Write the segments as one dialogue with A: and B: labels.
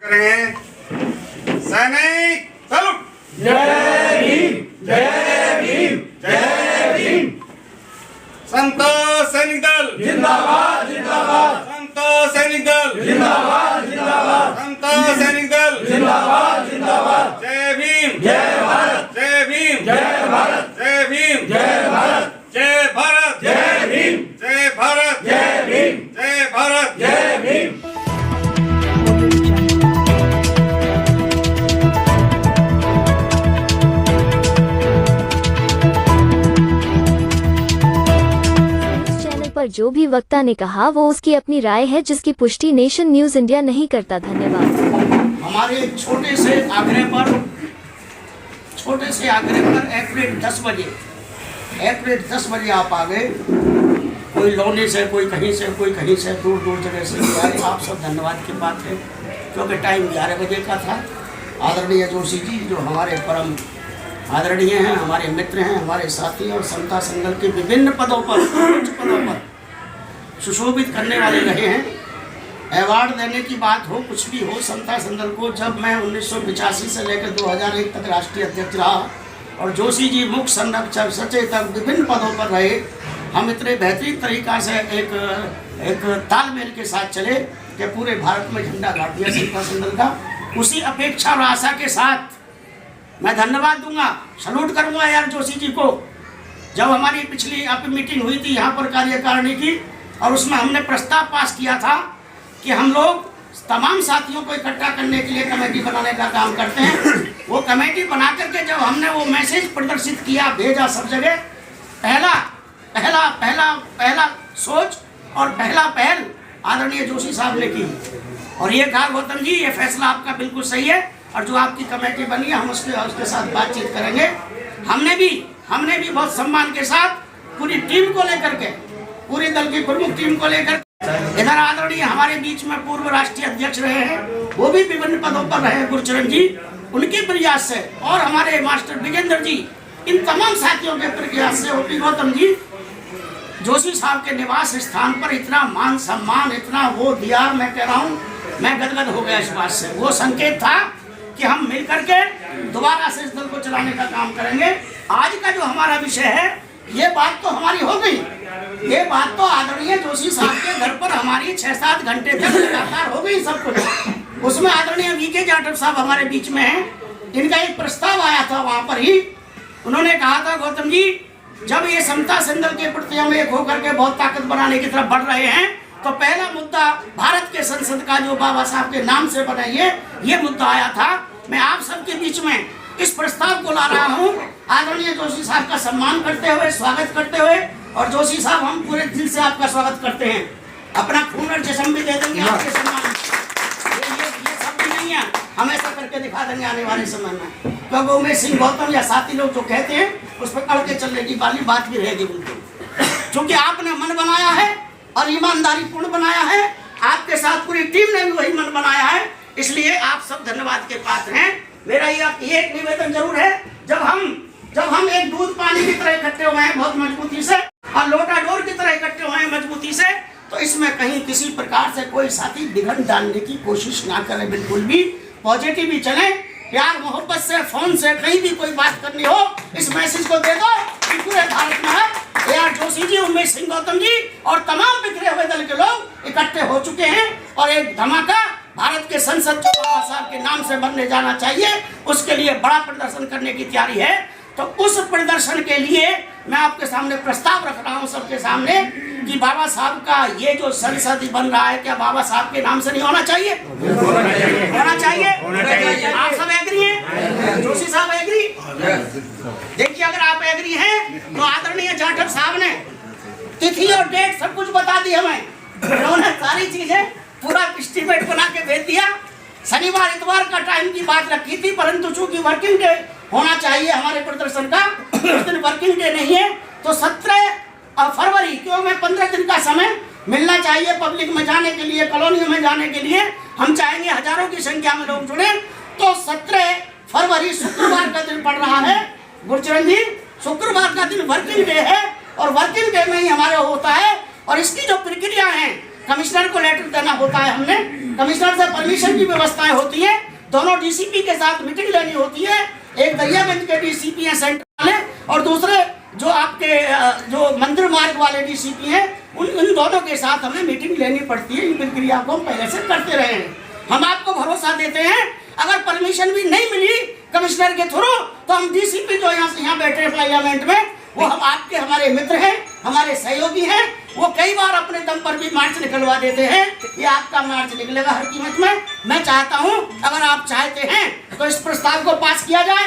A: करेंगे। सैनिक सैल्यूट।
B: जय भीम, जय भीम, जय भीम।
A: संतोष सैनिक दल
B: जिंदाबाद, जिंदाबाद।
A: संतोष सैनिक दल
B: जिंदाबाद, जिंदाबाद।
A: संतोष सैनिक दल
B: जिंदाबाद, जिंदाबाद।
A: जय भीम,
B: जय भारत,
A: जय भीम,
B: जय भारत,
A: जय भीम,
B: जय भारत,
A: जय भारत,
B: जय भीम,
A: जय भारत,
B: जय भीम,
A: जय भारत,
B: जय भीम।
C: पर जो भी वक्ता ने कहा वो उसकी अपनी राय है, जिसकी पुष्टि नेशन न्यूज इंडिया नहीं करता। धन्यवाद।
D: हमारे छोटे से आग्रह पर एक्यूरेट 10 बजे आप आ गए। कोई लौने से, कोई कहीं से, कोई कहीं से, दूर दूर जगह से आए। आप सब धन्यवाद की बात है, क्योंकि टाइम 11 बजे का था। आदरणीय जोशी जी जो हमारे परम आदरणीय हैं, हमारे मित्र हैं, हमारे साथी और समता संगल के विभिन्न पदों पर, उच्च पदों पर सुशोभित करने वाले रहे हैं। अवार्ड देने की बात हो, कुछ भी हो, समता संगल को जब मैं 1985 से लेकर 2001 तक राष्ट्रीय अध्यक्ष रहा और जोशी जी मुख्य संरक्षक सचेतक विभिन्न पदों पर रहे, हम इतने बेहतरीन तरीक़ा से एक तालमेल के साथ चले कि पूरे भारत में झंडा गाड़ दिया समता संगल का। उसी अपेक्षा और आशा के साथ मैं धन्यवाद दूंगा, सलूट करूंगा यार जोशी जी को। जब हमारी पिछली मीटिंग हुई थी यहाँ पर कार्यकारिणी की, और उसमें हमने प्रस्ताव पास किया था कि हम लोग तमाम साथियों को इकट्ठा करने के लिए कमेटी बनाने का काम करते हैं। वो कमेटी बना करके जब हमने वो मैसेज प्रदर्शित किया, भेजा सब जगह, पहला पहला पहला पहला सोच और पहला पहल आदरणीय जोशी साहब ने की और ये कहा गौतम जी ये फैसला आपका बिल्कुल सही है और जो आपकी कमेटी बनी है हम उसके साथ बातचीत करेंगे। हमने भी बहुत सम्मान के साथ पूरी टीम को लेकर के, पूरी दल की प्रमुख टीम को लेकर, इधर आदरणीय हमारे बीच में पूर्व राष्ट्रीय अध्यक्ष रहे हैं, वो भी विभिन्न पदों पर रहे हैं, गुरचरण जी, उनके प्रयास से, और हमारे मास्टर विजेंद्र जी, इन तमाम साथियों के प्रयास से ओपी गौतम जी जोशी साहब के निवास स्थान पर इतना मान सम्मान, इतना वो दिया, मैं कह रहा हूँ मैं गदगद हो गया इस बात से। वो संकेत था कि हम मिलकर के दोबारा से इस दल को चलाने का काम करेंगे। आज का जो हमारा विषय है, ये बात तो हमारी हो गई, ये बात तो आदरणीय जोशी साहब के घर पर हमारी 6-7 घंटे तक लगातार हो गई सब कुछ। उसमें आदरणीय वीके जाटव साहब हमारे बीच में हैं, इनका एक प्रस्ताव आया था वहाँ पर ही। उन्होंने कहा था गौतम जी जब ये समता संगल के प्रति हम एक होकर के बहुत ताकत बनाने की तरफ बढ़ रहे हैं, तो पहला मुद्दा भारत के संसद का जो बाबा साहब के नाम से बना ये मुद्दा आया था। मैं आप सबके बीच में इस प्रस्ताव को ला रहा हूँ, आदरणीय जोशी साहब का सम्मान करते हुए, स्वागत करते हुए, और जोशी साहब हम पूरे दिल से आपका स्वागत करते हैं। अपना खून और जिस्म भी दे देंगे आपके सम्मान। ये सब भी नहीं है, हमेशा करके दिखा देंगे आने वाले समय में, क्योंकि उमेश सिंह गौतम या साथी लोग जो कहते हैं उस पर अड़ के चलने की वाली बात भी रहेगी बिल्कुल, क्योंकि आपने मन बनाया है और ईमानदारी पूर्ण बनाया है, आपके साथ पूरी टीम ने भी वही मन बनाया है, इसलिए आप सब धन्यवाद के पात्र हैं। मेरा ये एक निवेदन जरूर है, जब हम एक दूध पानी की तरह इकट्ठे हुए हैं बहुत मजबूती से और लोटा डोर की तरह इकट्ठे हुए हैं मजबूती से, तो इसमें कहीं किसी प्रकार से कोई साथी विघटन डालने की कोशिश ना करे, बिल्कुल भी पॉजिटिव ही चले, प्यार मोहब्बत से, फोन से कहीं भी कोई बात करनी हो इस मैसेज को दे दो कि पूरे भारत में है यार जोशी जी, उमेश सिंह गौतम जी और तमाम बिखरे हुए दल के लोग इकट्ठे हो चुके हैं और एक धमाका भारत के संसद जो बाबा साहब के नाम से बनने जाना चाहिए, उसके लिए बड़ा प्रदर्शन करने की तैयारी है। तो उस प्रदर्शन के लिए मैं आपके सामने प्रस्ताव रख रहा हूँ सबके सामने कि बाबा साहब का ये जो संसद बन रहा है, क्या बाबा साहब के नाम से नहीं होना चाहिए? होना चाहिए। आप सब एग्री हैं? जोशी साहब एग्री? देखिए अगर आप एग्री हैं तो आदरणीय जाटव साहब ने तिथि और डेट सब कुछ बता दी हमें, उन्होंने सारी चीजें पूरा एस्टीमेट बना के भेज दिया। शनिवार इतवार का टाइम की बात रखी थी, परंतु चूंकि वर्किंग डे होना चाहिए हमारे प्रदर्शन का, उस दिन वर्किंग डे नहीं है, तो 17 फरवरी क्यों में 15 दिन का समय मिलना चाहिए पब्लिक में जाने के लिए, कॉलोनियों में जाने के लिए। हम चाहेंगे हजारों की संख्या में लोग जुड़े, तो 17 फरवरी शुक्रवार का दिन पड़ रहा है गुरचरण जी, शुक्रवार का दिन वर्किंग डे है और वर्किंग डे में ही हमारे होता है। और इसकी जो प्रक्रिया है, कमिश्नर को लेटर देना होता है हमने, कमिश्नर से परमिशन की व्यवस्थाएं होती है, दोनों डीसीपी के साथ मीटिंग लेनी होती है। एक दरियागंज के डीसीपी हैं सेंटर वाले, और दूसरे जो आपके जो मंदिर मार्ग वाले डीसीपी हैं, उन दोनों के साथ हमें मीटिंग लेनी पड़ती है। इन प्रक्रिया को हम पहले से करते रहे हैं। हम आपको भरोसा देते हैं, अगर परमिशन भी नहीं मिली कमिश्नर के थ्रू, तो हम डीसीपी जो यहाँ बैठे हैं पार्लियामेंट में, वो हम आपके हमारे मित्र हैं, हमारे सहयोगी हैं। वो कई बार अपने दम पर भी मार्च निकलवा देते हैं। ये आपका मार्च निकलेगा हर कीमत में। मैं चाहता हूँ, अगर आप चाहते हैं तो इस प्रस्ताव को पास किया जाए,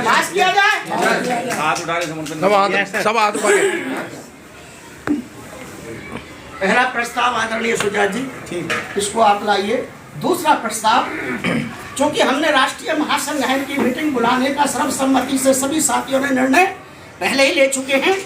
D: पास किया जाए।
A: हाथ उठा के समर्थन
B: सब हाथ उठा के।
D: पहला प्रस्ताव आदरणीय सुजात जी, इसको आप लाइए। दूसरा प्रस्ताव, चूंकि हमने राष्ट्रीय महासंघ की मीटिंग बुलाने का सर्वसम्मति से सभी साथियों ने निर्णय पहले ही ले चुके हैं।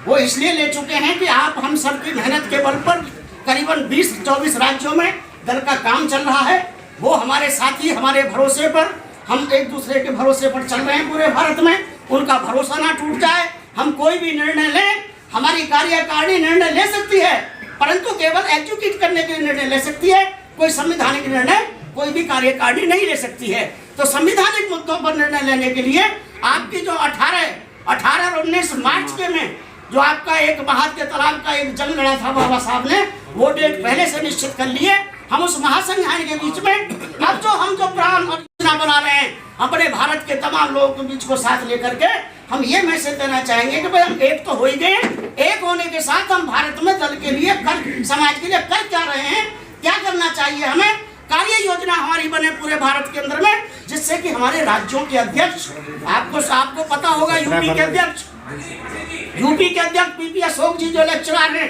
D: वो इसलिए ले चुके हैं कि आप हम सब की मेहनत के बल पर करीबन 20-24 राज्यों में दल का काम चल रहा है। वो हमारे साथी हमारे भरोसे पर, हम एक दूसरे के भरोसे पर चल रहे हैं पूरे भारत में। उनका भरोसा ना टूट जाए। हम कोई भी निर्णय लें, हमारी कार्यकारिणी निर्णय ले सकती है, परंतु केवल एग्जीक्यूट करने के निर्णय ले सकती है। कोई संवैधानिक निर्णय कोई भी कार्यकारिणी नहीं ले सकती है। तो संवैधानिक मुद्दों पर निर्णय लेने के लिए आपकी जो 18 और 19 मार्च के में जो आपका एक महाद के तालाब का एक जंग लड़ा था बाबा साहब ने, वो डेट पहले से निश्चित कर लिए। हम उस महासंघ के बीच में अब हम जो प्राण योजना बना रहे हैं, अपने भारत के तमाम लोगों के बीच को साथ लेकर के हम ये मैसेज देना चाहेंगे कि भाई हम एक तो हो ही गए। एक होने के साथ हम भारत में दल के लिए कर, समाज के लिए कर क्या रहे हैं, क्या करना चाहिए हमें, कार्य योजना हमारी बने पूरे भारत के अंदर में, जिससे कि हमारे राज्यों के अध्यक्ष, आपको पता होगा यूपी के अध्यक्ष पीपी अशोक जी जो लेक्चरर हैं,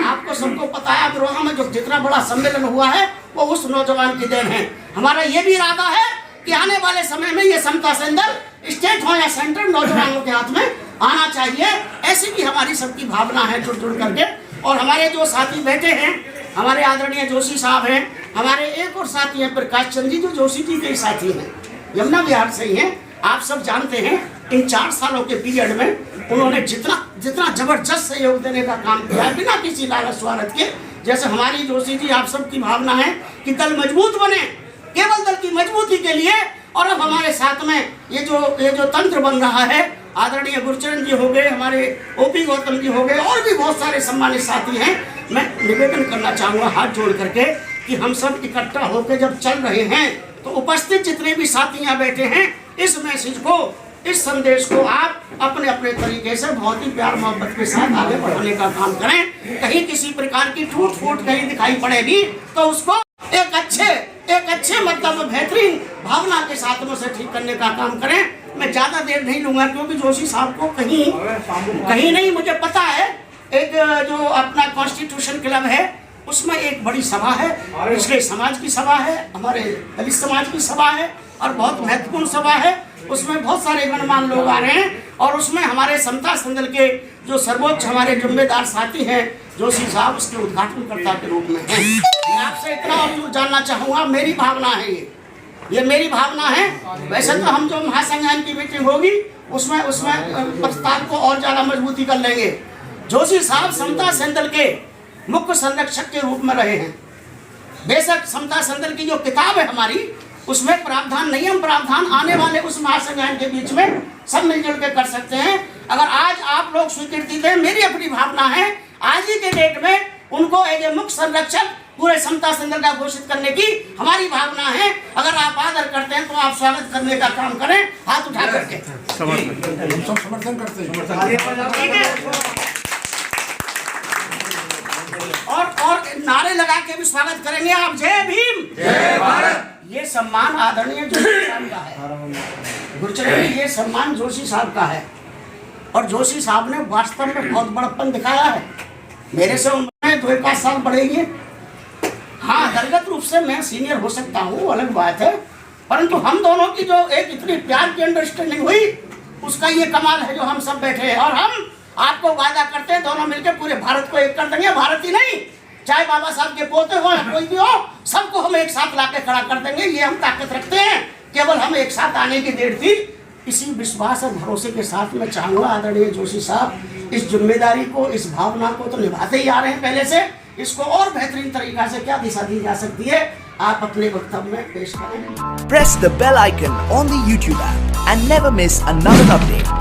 D: आपको सबको पता है अमरोहा में जो जितना बड़ा सम्मेलन हुआ है वो उस नौजवान की देन है। हमारा ये भी इरादा है कि आने वाले समय में ये समता सेंटर स्टेट हो या सेंटर नौजवानों के हाथ में आना चाहिए। ऐसी भी हमारी सबकी भावना है जुड़ करके। और हमारे जो साथी बैठे हैं, हमारे आदरणीय जोशी साहब हैं, हमारे एक और साथी हैं प्रकाश चंद्र जी, जो जोशी जी के साथी हैं, यमुना विहार से ही हैं। आप सब जानते हैं इन 4 सालों के पीरियड में उन्होंने जितना जबरदस्त सहयोग देने का काम किया है, बिना किसी लालच स्वार्थ के। जैसे हमारी जोशी जी आप सब की भावना है कि दल मजबूत बने, केवल दल की मजबूती के लिए। और अब हमारे साथ में ये जो तंत्र बन रहा है, आदरणीय गुरचरण जी हो गए, हमारे ओपी गौतम जी हो गए, और भी बहुत सारे सम्मानित साथी हैं। मैं निवेदन करना चाहूँगा हाथ जोड़ करके कि हम सब इकट्ठा होकर जब चल रहे हैं, तो उपस्थित जितने भी साथी यहाँ बैठे हैं, इस मैसेज को, इस संदेश को आप अपने अपने तरीके से बहुत ही प्यार मोहब्बत के साथ आगे बढ़ाने का काम करें। कहीं किसी प्रकार की टूट फूट कहीं दिखाई पड़ेगी तो उसको एक अच्छे मतलब बेहतरीन भावना के साथ में से ठीक करने का काम करें। मैं ज्यादा देर नहीं लूंगा, क्योंकि जोशी साहब को कहीं नहीं, मुझे पता है एक जो अपना कॉन्स्टिट्यूशन क्लब है उसमें एक बड़ी सभा है, पिछले समाज की सभा है, हमारे दलित समाज की सभा है, और बहुत महत्वपूर्ण सभा है। उसमें बहुत सारे गणमान्य लोग आ रहे हैं, और उसमें हमारे समता संदल के जो सर्वोच्च हमारे जिम्मेदार साथी हैं जोशी साहब, उसके उद्घाटनकर्ता के रूप में हैं। मैं आपसे इतना और जानना चाहूँगा, मेरी भावना है ये मेरी भावना है। वैसे तो हम जो महासंघ की मीटिंग होगी उसमें प्रस्ताव को और ज़्यादा मजबूती कर लेंगे। जोशी साहब समता संदल के मुख्य संरक्षक के रूप में रहे हैं। बेशक समता संदल की जो किताब है हमारी, उसमें प्रावधान नहीं, हम प्रावधान आने वाले उस महासंघ के बीच में सब मिलजुल के कर सकते हैं। अगर आज आप लोग स्वीकृति दें, मेरी अपनी भावना है आज ही के डेट में उनको एक मुख्य संरक्षक पूरे समता संदल का घोषित करने की हमारी भावना है। अगर आप आदर करते हैं तो आप स्वागत करने का काम करें, हाथ उठा करके
B: समर्थन करते हैं।
D: और नारे लगा के भी स्वागत करेंगे आप। जय भीम,
A: जय भारत।
D: ये सम्मान आदरणीय जोशी साहब का है, गुरचरण जी, ये सम्मान जोशी साहब का है। और जोशी साहब ने वास्तव में बहुत बड़प्पन दिखाया है। मेरे से उम्र में 2-1 साल बड़े ही। हाँ, दलगत रूप से मैं सीनियर हो सकता हूँ, अलग बात है, परंतु हम दोनों की जो एक इतनी प्यार की अंडरस्टैंडिंग हुई, उसका ये कमाल है जो हम सब बैठे हैं। और हम आपको वादा करते हैं दोनों मिलकर पूरे भारत को एक कर देंगे। भारत ही नहीं, चाहे बाबा साहब के पोते हो या कोई भी हो, सबको हम एक साथ लाके खड़ा कर देंगे। ये हम ताकत रखते हैं। केवल हम एक साथ आने की देर थी। इसी विश्वास और भरोसे के साथ मैं चाहूँगा आदरणीय जोशी साहब इस जिम्मेदारी को, इस भावना को तो निभाते ही आ रहे हैं पहले से, इसको और बेहतरीन तरीका से क्या दिशा दी जा सकती है, आप अपने वक्तव्य में पेश करें।
E: Press the bell icon on the YouTube app and never miss another update.